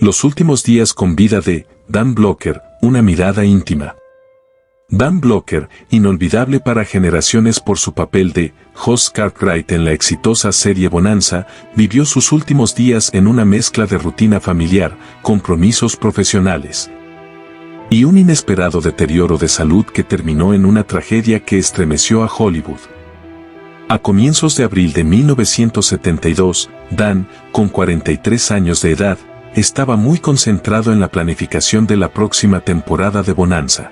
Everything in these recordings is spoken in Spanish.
Los últimos días con vida de Dan Blocker, una mirada íntima. Dan Blocker, inolvidable para generaciones por su papel de Hoss Cartwright en la exitosa serie Bonanza, vivió sus últimos días en una mezcla de rutina familiar, compromisos profesionales y un inesperado deterioro de salud que terminó en una tragedia que estremeció a Hollywood. A comienzos de abril de 1972, Dan, con 43 años de edad, estaba muy concentrado en la planificación de la próxima temporada de Bonanza.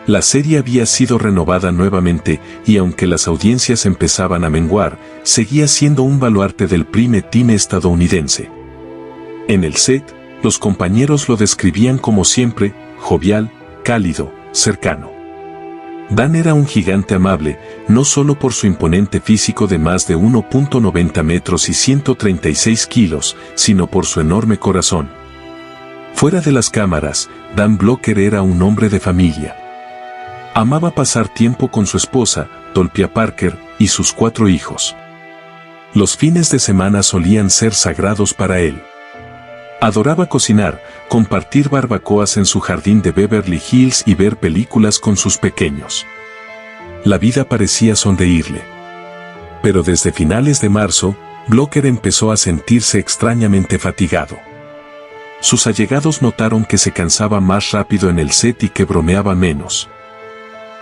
La serie había sido renovada nuevamente y aunque las audiencias empezaban a menguar, seguía siendo un baluarte del prime time estadounidense. En el set, los compañeros lo describían como siempre, jovial, cálido, cercano. Dan era un gigante amable, no solo por su imponente físico de más de 1.90 metros y 136 kilos, sino por su enorme corazón. Fuera de las cámaras, Dan Blocker era un hombre de familia. Amaba pasar tiempo con su esposa, Dolpia Parker, y sus 4 hijos. Los fines de semana solían ser sagrados para él. Adoraba cocinar, compartir barbacoas en su jardín de Beverly Hills y ver películas con sus pequeños. La vida parecía sonreírle. Pero desde finales de marzo, Blocker empezó a sentirse extrañamente fatigado. Sus allegados notaron que se cansaba más rápido en el set y que bromeaba menos.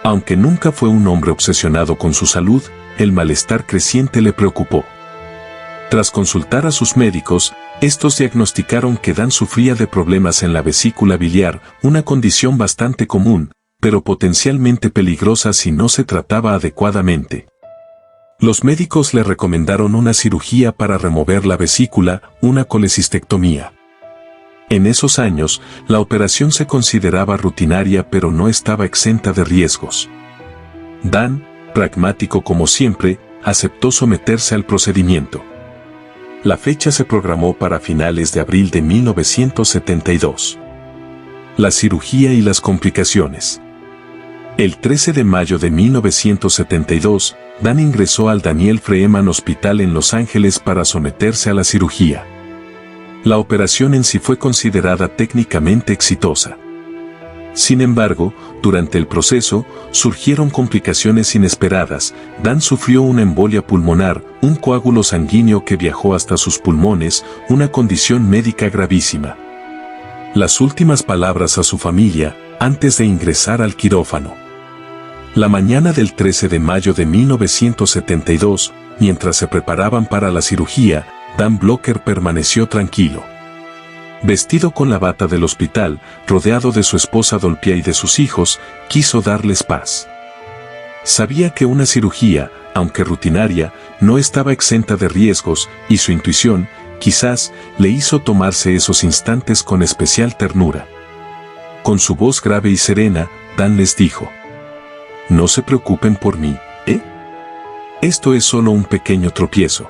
Aunque nunca fue un hombre obsesionado con su salud, el malestar creciente le preocupó. Tras consultar a sus médicos, estos diagnosticaron que Dan sufría de problemas en la vesícula biliar, una condición bastante común, pero potencialmente peligrosa si no se trataba adecuadamente. Los médicos le recomendaron una cirugía para remover la vesícula, una colecistectomía. En esos años, la operación se consideraba rutinaria pero no estaba exenta de riesgos. Dan, pragmático como siempre, aceptó someterse al procedimiento. La fecha se programó para finales de abril de 1972. La cirugía y las complicaciones. El 13 de mayo de 1972, Dan ingresó al Daniel Freeman Hospital en Los Ángeles para someterse a la cirugía. La operación en sí fue considerada técnicamente exitosa. Sin embargo, durante el proceso, surgieron complicaciones inesperadas. Dan sufrió una embolia pulmonar, un coágulo sanguíneo que viajó hasta sus pulmones, una condición médica gravísima. Las últimas palabras a su familia, antes de ingresar al quirófano. La mañana del 13 de mayo de 1972, mientras se preparaban para la cirugía, Dan Blocker permaneció tranquilo. Vestido con la bata del hospital, rodeado de su esposa Dolpia y de sus hijos, quiso darles paz. Sabía que una cirugía, aunque rutinaria, no estaba exenta de riesgos, y su intuición, quizás, le hizo tomarse esos instantes con especial ternura. Con su voz grave y serena, Dan les dijo: «No se preocupen por mí, ¿eh? Esto es solo un pequeño tropiezo.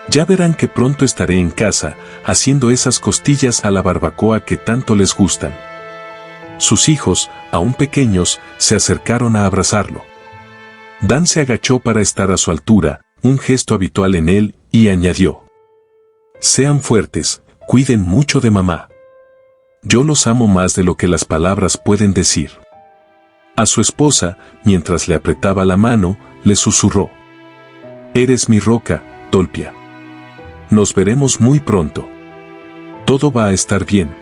Ya verán que pronto estaré en casa, haciendo esas costillas a la barbacoa que tanto les gustan». Sus hijos, aún pequeños, se acercaron a abrazarlo. Dan se agachó para estar a su altura, un gesto habitual en él, y añadió: «Sean fuertes, cuiden mucho de mamá. Yo los amo más de lo que las palabras pueden decir». A su esposa, mientras le apretaba la mano, le susurró: «Eres mi roca, Dolpia. Nos veremos muy pronto. Todo va a estar bien».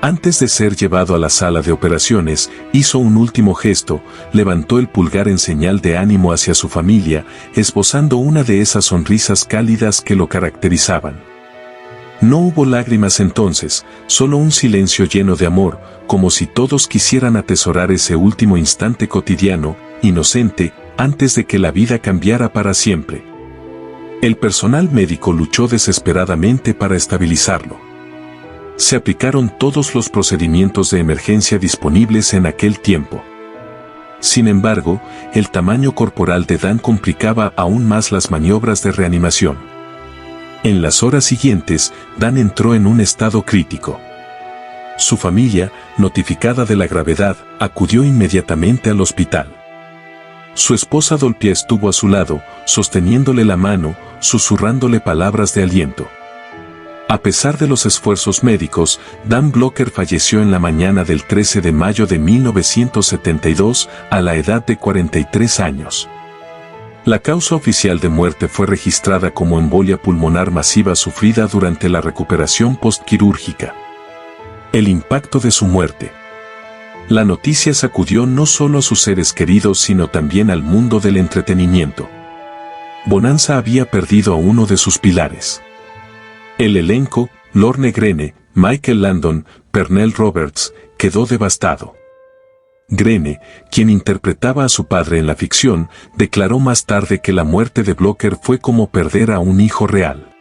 Antes de ser llevado a la sala de operaciones, hizo un último gesto, levantó el pulgar en señal de ánimo hacia su familia, esbozando una de esas sonrisas cálidas que lo caracterizaban. No hubo lágrimas entonces, solo un silencio lleno de amor, como si todos quisieran atesorar ese último instante cotidiano, inocente, antes de que la vida cambiara para siempre. El personal médico luchó desesperadamente para estabilizarlo. Se aplicaron todos los procedimientos de emergencia disponibles en aquel tiempo. Sin embargo, el tamaño corporal de Dan complicaba aún más las maniobras de reanimación. En las horas siguientes, Dan entró en un estado crítico. Su familia, notificada de la gravedad, acudió inmediatamente al hospital. Su esposa Dolpia estuvo a su lado, sosteniéndole la mano, susurrándole palabras de aliento. A pesar de los esfuerzos médicos, Dan Blocker falleció en la mañana del 13 de mayo de 1972 a la edad de 43 años. La causa oficial de muerte fue registrada como embolia pulmonar masiva sufrida durante la recuperación postquirúrgica. El impacto de su muerte. La noticia sacudió no solo a sus seres queridos sino también al mundo del entretenimiento. Bonanza había perdido a uno de sus pilares. El elenco, Lorne Greene, Michael Landon, Pernell Roberts, quedó devastado. Greene, quien interpretaba a su padre en la ficción, declaró más tarde que la muerte de Blocker fue como perder a un hijo real.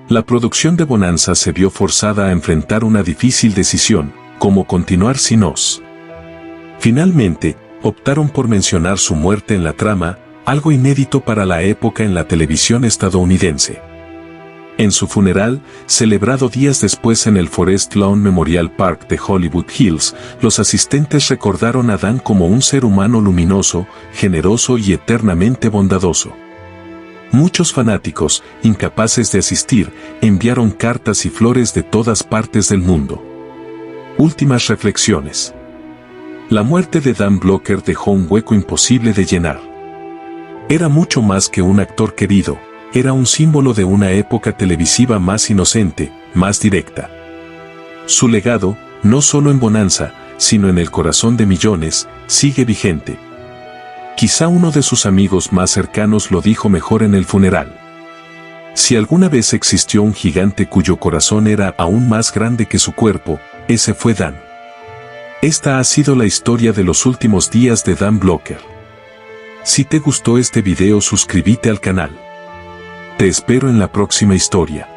La producción de Bonanza se vio forzada a enfrentar una difícil decisión, cómo continuar sin Oz. Finalmente, optaron por mencionar su muerte en la trama, algo inédito para la época en la televisión estadounidense. En su funeral, celebrado días después en el Forest Lawn Memorial Park de Hollywood Hills, los asistentes recordaron a Dan como un ser humano luminoso, generoso y eternamente bondadoso. Muchos fanáticos, incapaces de asistir, enviaron cartas y flores de todas partes del mundo. Últimas reflexiones. La muerte de Dan Blocker dejó un hueco imposible de llenar. Era mucho más que un actor querido. Era un símbolo de una época televisiva más inocente, más directa. Su legado, no solo en Bonanza, sino en el corazón de millones, sigue vigente. Quizá uno de sus amigos más cercanos lo dijo mejor en el funeral. Si alguna vez existió un gigante cuyo corazón era aún más grande que su cuerpo, ese fue Dan. Esta ha sido la historia de los últimos días de Dan Blocker. Si te gustó este video, suscríbete al canal. Te espero en la próxima historia.